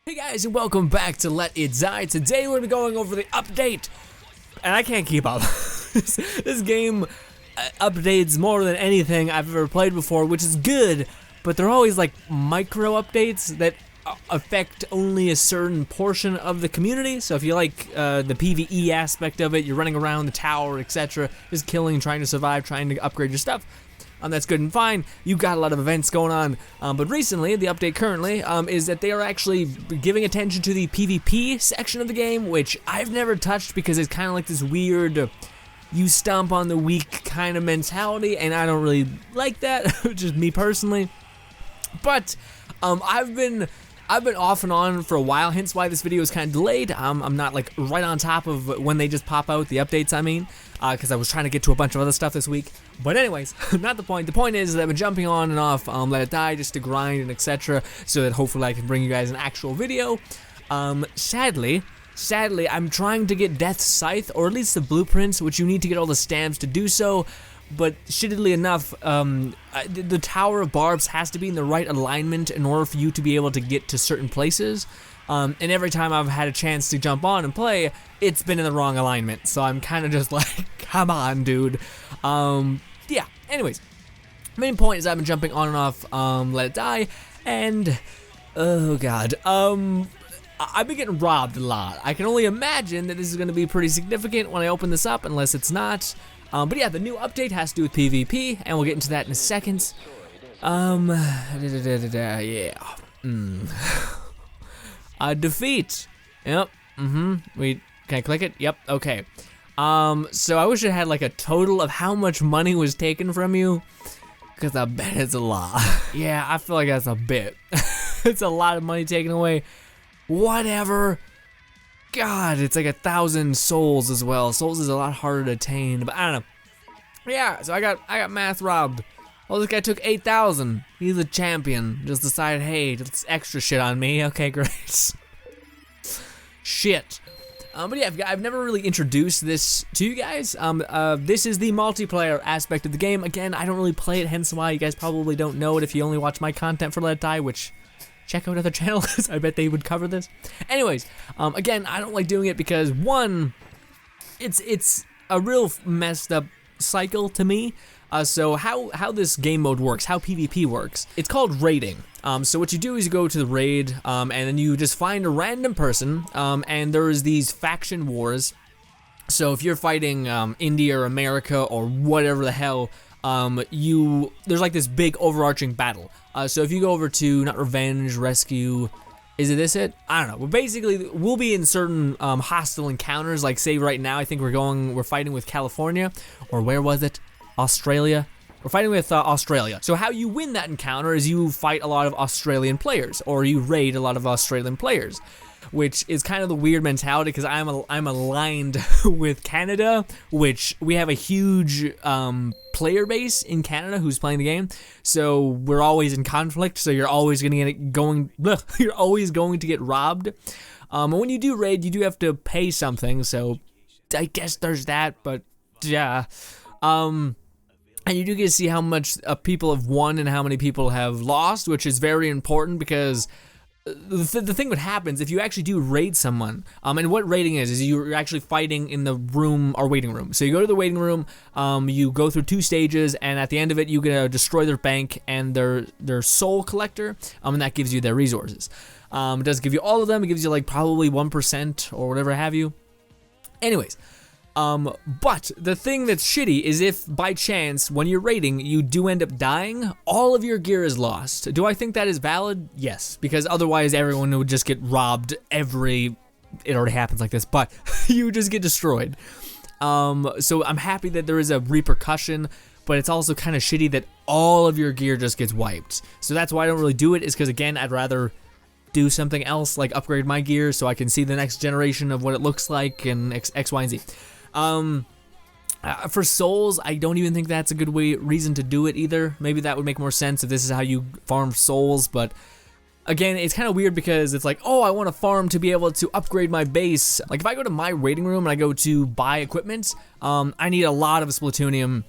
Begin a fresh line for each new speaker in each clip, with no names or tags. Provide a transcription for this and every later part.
Hey guys, and welcome back to Let It Die. Today we're going to be going over the update, and I can't keep up. This game updates more than anything I've ever played before, which is good, but they're always like micro updates that affect only a certain portion of the community. So if you like the PvE aspect of it, you're running around the tower, etc., just killing, trying to survive, trying to upgrade your stuff. That's good and fine. You've got a lot of events going on, but recently, the update currently is that they are actually giving attention to the PvP section of the game, which I've never touched because it's kind of like this weird, you stomp on the weak kind of mentality, and I don't really like that, just me personally. But I've been off and on for a while, hence why this video is kind of delayed. I'm not like right on top of when they just pop out, the updates I mean, because I was trying to get to a bunch of other stuff this week. But anyways, not the point. The point is that I've been jumping on and off Let It Die just to grind and etc. so that hopefully I can bring you guys an actual video. Sadly, I'm trying to get Death's Scythe, or at least the blueprints, which you need to get all the stamps to do so. But shittily enough, the Tower of Barbs has to be in the right alignment in order for you to be able to get to certain places. And every time I've had a chance to jump on and play, it's been in the wrong alignment. So I'm kind of just like, come on, dude. Yeah, anyways. Main point is I've been jumping on and off Let It Die, and, oh god, I've been getting robbed a lot. I can only imagine that this is going to be pretty significant when I open this up, unless it's not. But yeah, the new update has to do with PvP, and we'll get into that in a second. Yeah. Defeat. Yep. Can I click it? Yep. Okay. So I wish it had like a total of how much money was taken from you, because I bet it's a lot. Yeah, I feel like that's a bit. It's a lot of money taken away. Whatever. God, it's like 1,000 souls as well. Souls is a lot harder to attain, but I don't know. Yeah, so I got math robbed. Well, this guy took 8,000. He's a champion. Just decided, hey, that's extra shit on me. Okay, great. Shit. But yeah, I've never really introduced this to you guys. This is the multiplayer aspect of the game. Again, I don't really play it, hence why you guys probably don't know it if you only watch my content for Let It Die, which... check out other channels, I bet they would cover this. Anyways, again, I don't like doing it because, one, it's a real messed up cycle to me. So how this game mode works, how PvP works, it's called raiding. So what you do is you go to the raid, and then you just find a random person, and there's these faction wars. So if you're fighting India or America or whatever the hell, there's like this big overarching battle. So if you go over to, not Revenge, Rescue, is it? I don't know. Well, basically, we'll be in certain hostile encounters, like say right now, I think we're fighting with California, or where was it? Australia? We're fighting with Australia. So how you win that encounter is you fight a lot of Australian players, or you raid a lot of Australian players, which is kind of the weird mentality because I'm aligned with Canada, which we have a huge player base in Canada who's playing the game, so we're always in conflict. So you're always you're always going to get robbed. And when you do raid, you do have to pay something. So I guess there's that, but yeah. And you do get to see how much people have won and how many people have lost, which is very important because the thing that happens if you actually do raid someone, and what raiding is you're actually fighting in the room or waiting room. So you go to the waiting room, you go through 2 stages, and at the end of it, you get to destroy their bank and their soul collector, and that gives you their resources. It doesn't give you all of them. It gives you like probably 1% or whatever have you. Anyways. But the thing that's shitty is if by chance when you're raiding you do end up dying, all of your gear is lost. Do I think that is valid? Yes, because otherwise everyone would just get robbed it already happens like this, but you just get destroyed. So I'm happy that there is a repercussion, but it's also kind of shitty that all of your gear just gets wiped. So that's why I don't really do it, is because again, I'd rather do something else, like upgrade my gear so I can see the next generation of what it looks like and X, Y, and Z. For souls, I don't even think that's a good reason to do it either. Maybe that would make more sense if this is how you farm souls, but again, it's kind of weird because it's like, oh, I want to farm to be able to upgrade my base. Like if I go to my raiding room and I go to buy equipment, I need a lot of Splatunium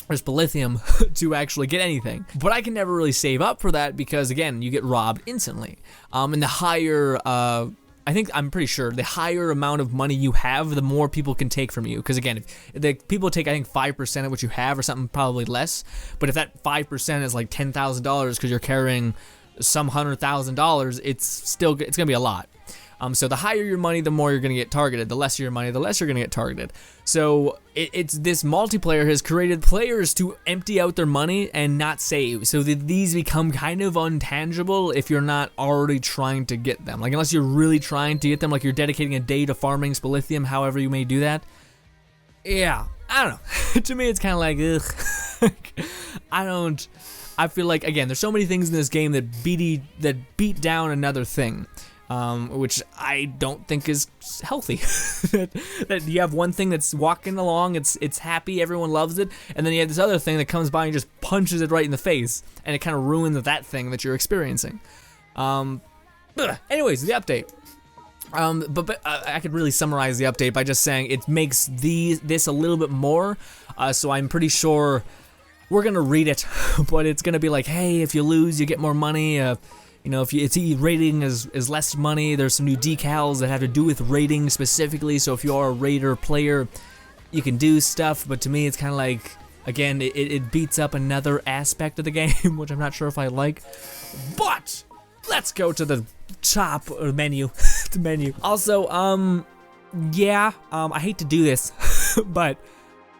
there's lithium to actually get anything. But I can never really save up for that because, again, you get robbed instantly. And the higher, I'm pretty sure, the higher amount of money you have, the more people can take from you. Because, again, if the people take, I think, 5% of what you have or something, probably less. But if that 5% is like $10,000 because you're carrying some $100,000, it's going to be a lot. So the higher your money, the more you're going to get targeted. The lesser your money, the less you're going to get targeted. So it's this multiplayer has created players to empty out their money and not save. So that these become kind of untangible if you're not already trying to get them. Like, unless you're really trying to get them, like you're dedicating a day to farming Spilithium, however you may do that. Yeah, I don't know. To me, it's kind of like, ugh. I feel like, again, there's so many things in this game that beat down another thing. Which I don't think is healthy. that you have one thing that's walking along, it's happy, everyone loves it, and then you have this other thing that comes by and just punches it right in the face, and it kind of ruins that thing that you're experiencing. Anyways, the update. But I could really summarize the update by just saying it makes this a little bit more. So I'm pretty sure we're gonna read it, but it's gonna be like, hey, if you lose, you get more money. You know, if it's rating is less money. There's some new decals that have to do with rating specifically. So if you are a raider player, you can do stuff. But to me, it's kind of like, again, it beats up another aspect of the game, which I'm not sure if I like. But let's go to the top menu. The menu. Also, yeah, I hate to do this, but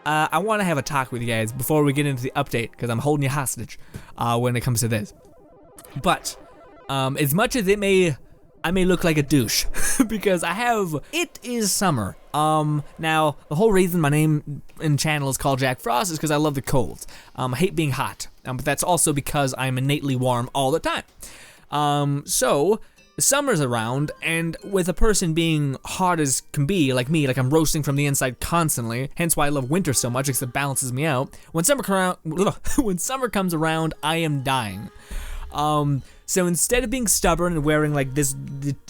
I want to have a talk with you guys before we get into the update because I'm holding you hostage when it comes to this. But as much as I may look like a douche because it is summer. Now the whole reason my name and channel is called Jack Frost is because I love the cold. I hate being hot, but that's also because I'm innately warm all the time. So summer's around, and with a person being hot as can be, like me, like I'm roasting from the inside constantly, hence why I love winter so much because it balances me out. When summer comes around, I am dying. So instead of being stubborn and wearing like this,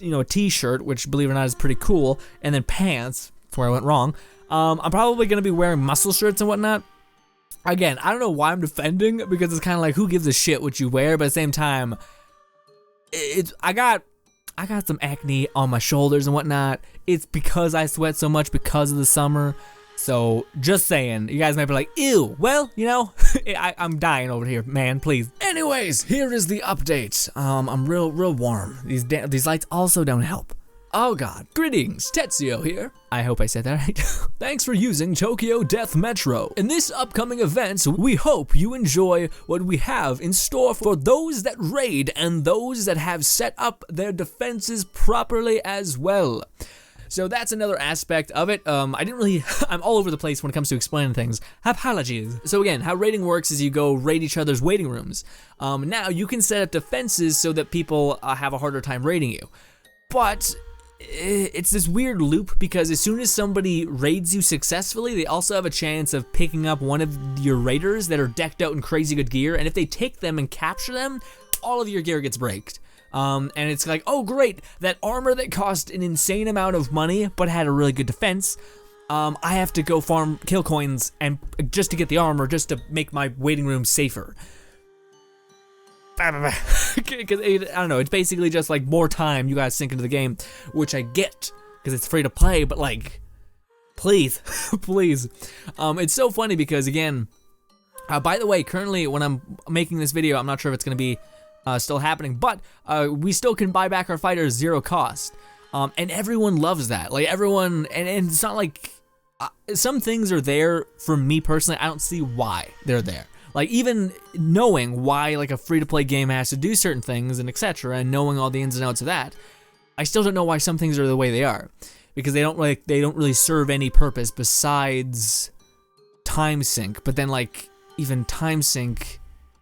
a t-shirt, which believe it or not is pretty cool, and then pants, that's where I went wrong, I'm probably going to be wearing muscle shirts and whatnot. Again, I don't know why I'm defending, because it's kind of like, who gives a shit what you wear, but at the same time, I got some acne on my shoulders and whatnot. It's because I sweat so much because of the summer. So, just saying, you guys might be like, ew, well, I'm dying over here, man, please. Anyways, here is the update. I'm real warm. These lights also don't help. Oh god. Greetings, Tetsuo here. I hope I said that right. Thanks for using Tokyo Death Metro. In this upcoming event, we hope you enjoy what we have in store for those that raid and those that have set up their defenses properly as well. So that's another aspect of it. I'm all over the place when it comes to explaining things. Apologies. So again, how raiding works is you go raid each other's waiting rooms. Now you can set up defenses so that people have a harder time raiding you. But it's this weird loop, because as soon as somebody raids you successfully, they also have a chance of picking up one of your raiders that are decked out in crazy good gear, and if they take them and capture them, all of your gear gets braked. And it's like, oh great, that armor that cost an insane amount of money but had a really good defense, I have to go farm kill coins and just to get the armor, just to make my waiting room safer. Because I don't know, it's basically just like more time you guys sink into the game, which I get because it's free to play, but like, please, please. It's so funny because, again, by the way, currently when I'm making this video, I'm not sure if it's gonna be still happening, but we still can buy back our fighters 0 cost, and everyone loves that. Like, everyone, and it's not like some things are there. For me personally, I don't see why they're there. Like, even knowing why like a free-to-play game has to do certain things and etc., and knowing all the ins and outs of that, I still don't know why some things are the way they are, because they don't really serve any purpose besides time sink. But then, like, even time sink,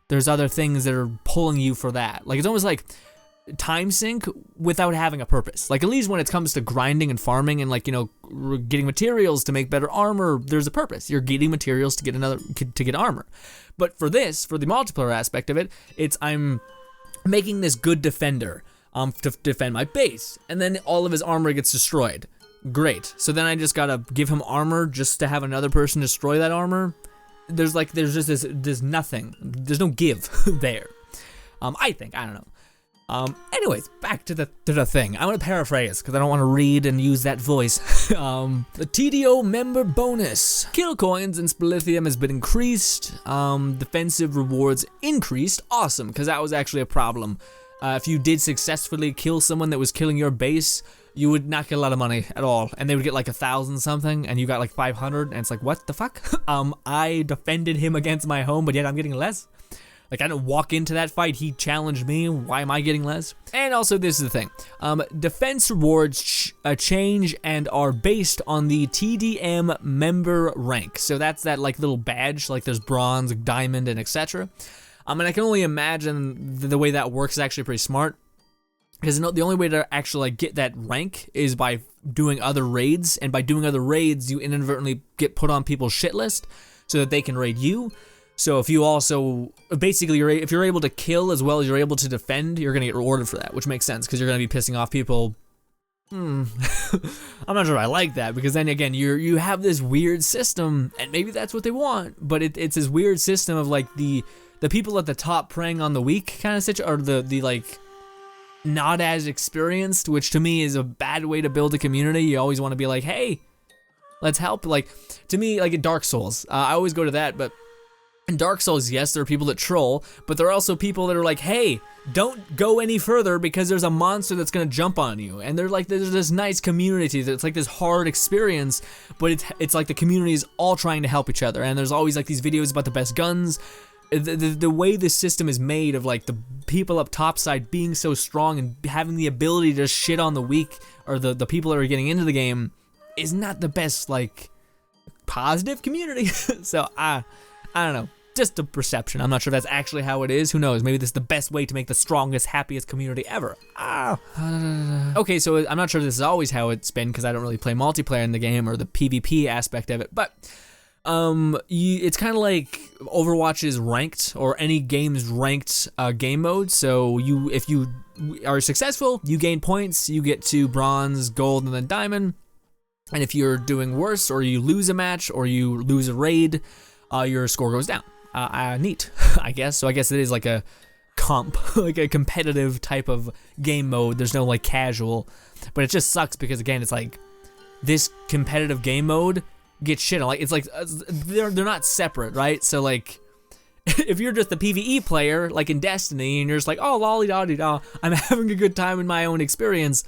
there's other things that are pulling you for that. Like, it's almost like time sink without having a purpose. Like, at least when it comes to grinding and farming and, like, getting materials to make better armor, there's a purpose. You're getting materials to get armor. But for the multiplayer aspect of it, I'm making this good defender to defend my base, and then all of his armor gets destroyed. Great. So then I just gotta give him armor just to have another person destroy that armor? there's just there's nothing. There's no give there. I think, I don't know. Anyways, back to the thing. I'm gonna paraphrase because I don't want to read and use that voice. The TDO member bonus. Kill coins and Splithium has been increased. Defensive rewards increased. Awesome, because that was actually a problem. If you did successfully kill someone that was killing your base, you would not get a lot of money at all, and they would get like 1,000 something, and you got like 500, and it's like, what the fuck? I defended him against my home, but yet I'm getting less. Like, I didn't walk into that fight, he challenged me, why am I getting less? And also, this is the thing, defense rewards change and are based on the TDM member rank. So that's that like little badge, like there's bronze, diamond, and etc. And I can only imagine the way that works is actually pretty smart. Because the only way to actually like get that rank is by doing other raids, and by doing other raids, you inadvertently get put on people's shit list so that they can raid you. So if you also, basically, if you're able to kill as well as you're able to defend, you're gonna get rewarded for that, which makes sense because you're gonna be pissing off people. I'm not sure I like that, because then again, you have this weird system, and maybe that's what they want, but it's this weird system of like the people at the top preying on the weak kind of situation, or the like not as experienced, which to me is a bad way to build a community. You always want to be like, hey, let's help. Like, to me, like in Dark Souls, I always go to that, but in Dark Souls, yes, there are people that troll, but there are also people that are like, hey, don't go any further because there's a monster that's gonna jump on you. And they're like, there's this nice community that's like this hard experience, but it's like the community is all trying to help each other. And there's always like these videos about the best guns. The way this system is made of like the people up top side being so strong and having the ability to shit on the weak or the people that are getting into the game is not the best like positive community. So I don't know, just a perception. I'm not sure if that's actually how it is. Who knows? Maybe this is the best way to make the strongest, happiest community ever. Okay, so I'm not sure this is always how it's been because I don't really play multiplayer in the game or the PvP aspect of it, but it's kind of like Overwatch is ranked, or any game's ranked game mode. So if you are successful, you gain points, you get to bronze, gold, and then diamond. And if you're doing worse, or you lose a match, or you lose a raid, your score goes down. Neat, I guess. So I guess it is like a comp, like a competitive type of game mode. There's no like casual, but it just sucks because again, it's like this competitive game mode get shit on. Like, it's like they're not separate, right? So like if you're just the PvE player like in Destiny and you're just like, oh, lolly-dotty-da, I'm having a good time in my own experience,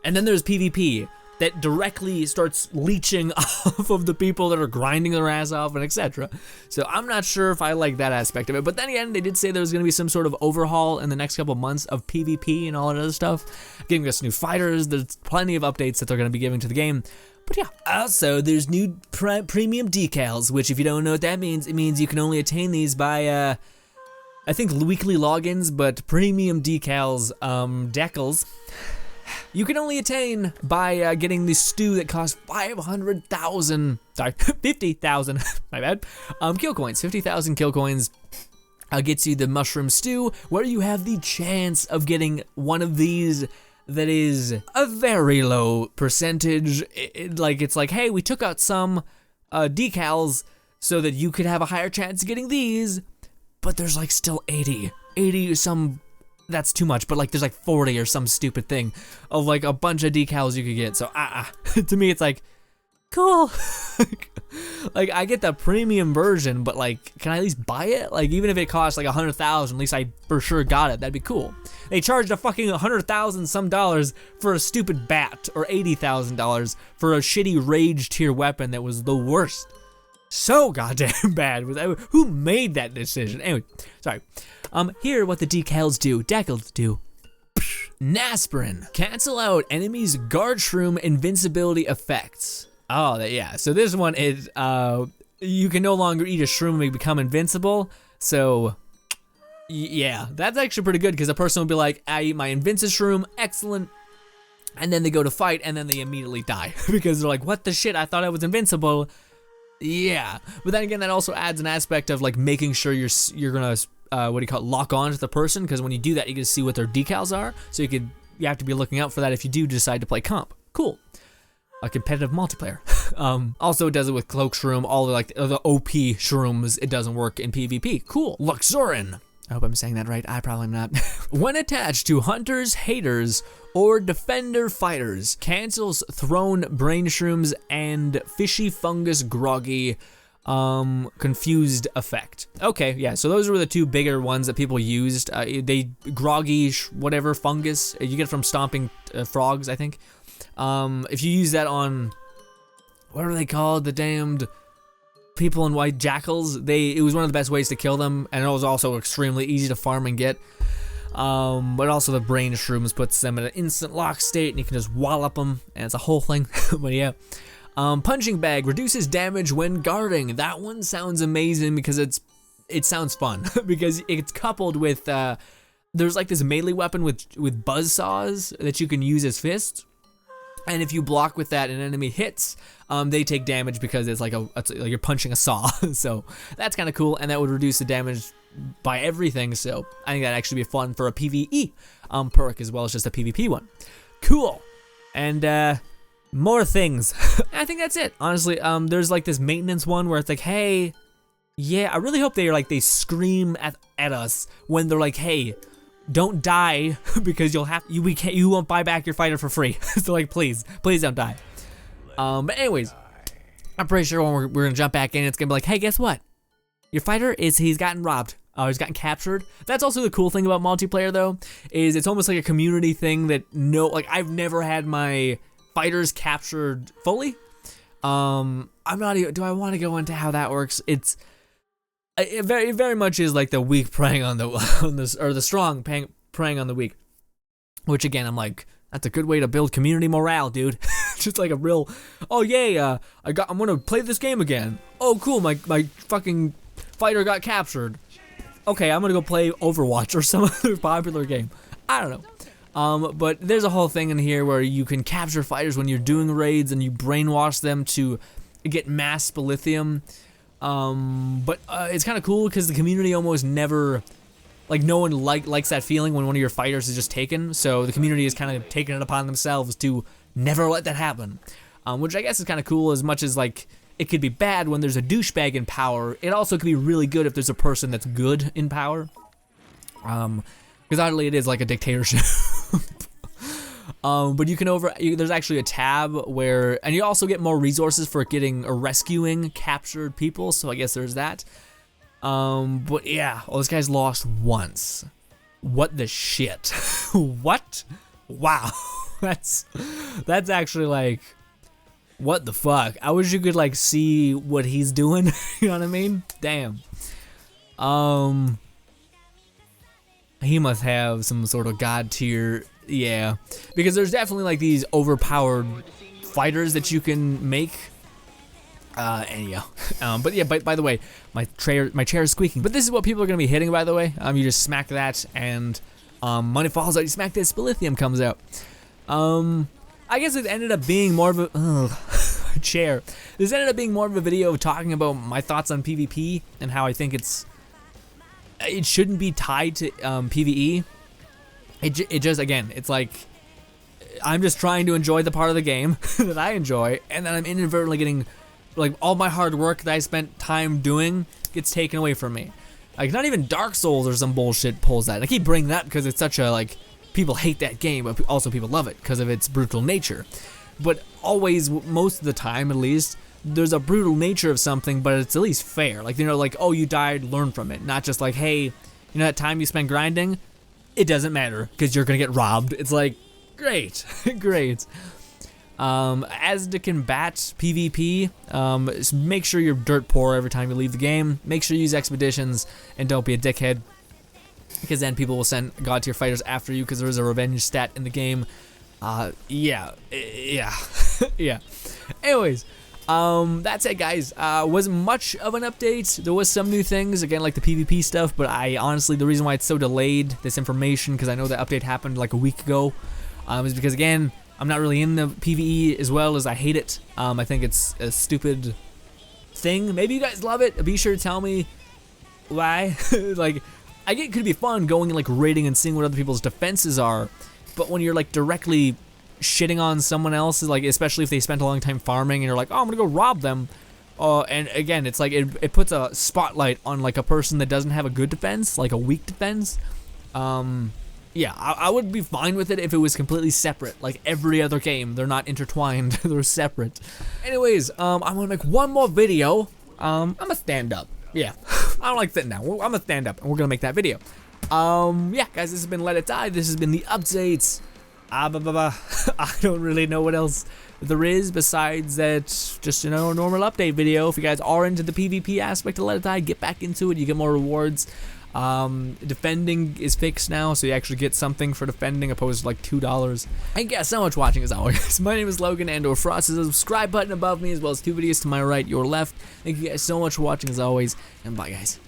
and then there's PvP that directly starts leeching off of the people that are grinding their ass off and etc. So I'm not sure if I like that aspect of it, but then again, they did say there was going to be some sort of overhaul in the next couple of months of PvP and all that other stuff, giving us new fighters. There's plenty of updates that they're going to be giving to the game. But yeah, also there's new premium decals, which if you don't know what that means, it means you can only attain these by, I think weekly logins, but premium decals, decals, you can only attain by getting the stew that costs 50,000, my bad, kill coins. 50,000 kill coins gets you the mushroom stew, where you have the chance of getting one of these that is a very low percentage. It's like, hey, we took out some decals so that you could have a higher chance of getting these, but there's like still 80 some, that's too much, but like there's like 40 or some stupid thing of like a bunch of decals you could get. So to me it's like, cool. Like, I get the premium version, but like, can I at least buy it? Like, even if it costs like 100,000, at least I for sure got it. That'd be cool. They charged a fucking 100,000 some dollars for a stupid bat, or $80,000 for a shitty rage tier weapon that was the worst. So goddamn bad. Who made that decision? Anyway, sorry. Here what the decals do. Decals do. Nasprin. Cancel out enemies' guard shroom invincibility effects. Oh, yeah. So this one is, you can no longer eat a shroom and become invincible. So, yeah, that's actually pretty good because a person will be like, I eat my Invinci shroom, excellent. And then they go to fight and then they immediately die because they're like, what the shit? I thought I was invincible. Yeah. But then again, that also adds an aspect of like making sure you're gonna, lock on to the person, because when you do that, you can see what their decals are. So you have to be looking out for that if you do decide to play comp. Cool. A competitive multiplayer. Also, it does it with Cloak Shroom, all the, like, the OP shrooms, it doesn't work in PvP. Cool. Luxurin. I hope I'm saying that right. I probably am not. When attached to hunters, haters, or defender fighters, cancels thrown brain shrooms and fishy fungus groggy confused effect. Okay, yeah, so those were the two bigger ones that people used. They groggy whatever fungus you get from stomping frogs, I think. If you use that on, what are they called, the damned people in white, jackals, it was one of the best ways to kill them, and it was also extremely easy to farm and get. But also the brain shrooms puts them in an instant lock state, and you can just wallop them, and it's a whole thing. But yeah. Punching bag reduces damage when guarding. That one sounds amazing because it sounds fun because it's coupled with there's like this melee weapon with buzz saws that you can use as fists. And if you block with that and an enemy hits, they take damage because it's like like you're punching a saw. So that's kind of cool, and that would reduce the damage by everything. So I think that'd actually be fun for a PvE perk as well as just a PvP one. Cool. And more things. I think that's it. Honestly, there's like this maintenance one where it's like, hey, yeah, I really hope they scream at us when they're like, hey, don't die because you won't buy back your fighter for free. So like, please don't die. But anyways, I'm pretty sure when we're gonna jump back in, it's gonna be like, hey, guess what? Your fighter he's gotten robbed. He's gotten captured. That's also the cool thing about multiplayer though, is it's almost like a community thing that I've never had my fighters captured fully. I'm not even, do I want to go into how that works? It very, very much is like the weak preying on the strong preying on the weak. Which again, I'm like, that's a good way to build community morale, dude. Just like a real, oh yay, I'm gonna play this game again. Oh cool, my fucking fighter got captured. Okay, I'm gonna go play Overwatch or some other popular game. I don't know. But there's a whole thing in here where you can capture fighters when you're doing raids and you brainwash them to get mass spelithium. But it's kind of cool because the community almost never, like, no one likes that feeling when one of your fighters is just taken. So the community is kind of taking it upon themselves to never let that happen. Which I guess is kind of cool, as much as like it could be bad when there's a douchebag in power. It also could be really good if there's a person that's good in power. Because oddly it is like a dictatorship. But you can there's actually a tab where, and you also get more resources for getting or rescuing captured people, so I guess there's that. But yeah, well, this guy's lost once. What the shit? What? Wow. That's actually like, what the fuck? I wish you could like see what he's doing. You know what I mean? Damn. He must have some sort of god tier. Yeah, because there's definitely like these overpowered fighters that you can make. And yeah, but yeah, by the way, my chair is squeaking. But this is what people are gonna be hitting, by the way. You just smack that, and money falls out. You smack this, spelithium comes out. I guess it ended up being more of a chair. This ended up being more of a video talking about my thoughts on PvP and how I think it shouldn't be tied to PvE. It just, again, it's like, I'm just trying to enjoy the part of the game that I enjoy, and then I'm inadvertently getting, like, all my hard work that I spent time doing gets taken away from me. Like, not even Dark Souls or some bullshit pulls that. And I keep bringing that because it's such a, like, people hate that game, but also people love it because of its brutal nature. But always, most of the time at least, there's a brutal nature of something, but it's at least fair. Like, like, oh, you died, learn from it. Not just like, hey, that time you spent grinding? It doesn't matter because you're gonna get robbed. It's like, great, great. As to combat PvP, make sure you're dirt poor every time you leave the game. Make sure you use expeditions and don't be a dickhead, because then people will send god tier fighters after you because there is a revenge stat in the game. Yeah. Yeah. Anyways. That's it, guys. Wasn't much of an update. There was some new things, again, like the PvP stuff, but I honestly, the reason why it's so delayed, this information, because I know the update happened like a week ago, is because, again, I'm not really in the PvE as well as I hate it. I think it's a stupid thing. Maybe you guys love it. Be sure to tell me why. Like, I get it could be fun going and like raiding and seeing what other people's defenses are, but when you're like directly shitting on someone else, like especially if they spent a long time farming and you're like, oh, I'm gonna go rob them. And again, it's like it puts a spotlight on like a person that doesn't have a good defense, like a weak defense. Yeah, I would be fine with it if it was completely separate, like every other game. They're not intertwined, they're separate. Anyways, I'm gonna make one more video. I'm a stand up. Yeah, I don't like sitting down. I'm a stand up, and we're gonna make that video. Yeah, guys, this has been Let It Die. This has been the updates. I don't really know what else there is besides that, just, you know, a normal update video. If you guys are into the PvP aspect of Let It Die, get back into it. You get more rewards. Defending is fixed now, so you actually get something for defending opposed to like $2. Thank you guys so much for watching as always. My name is Logan, and or Frost is a subscribe button above me as well as 2 videos to my right, your left. Thank you guys so much for watching as always, and bye guys.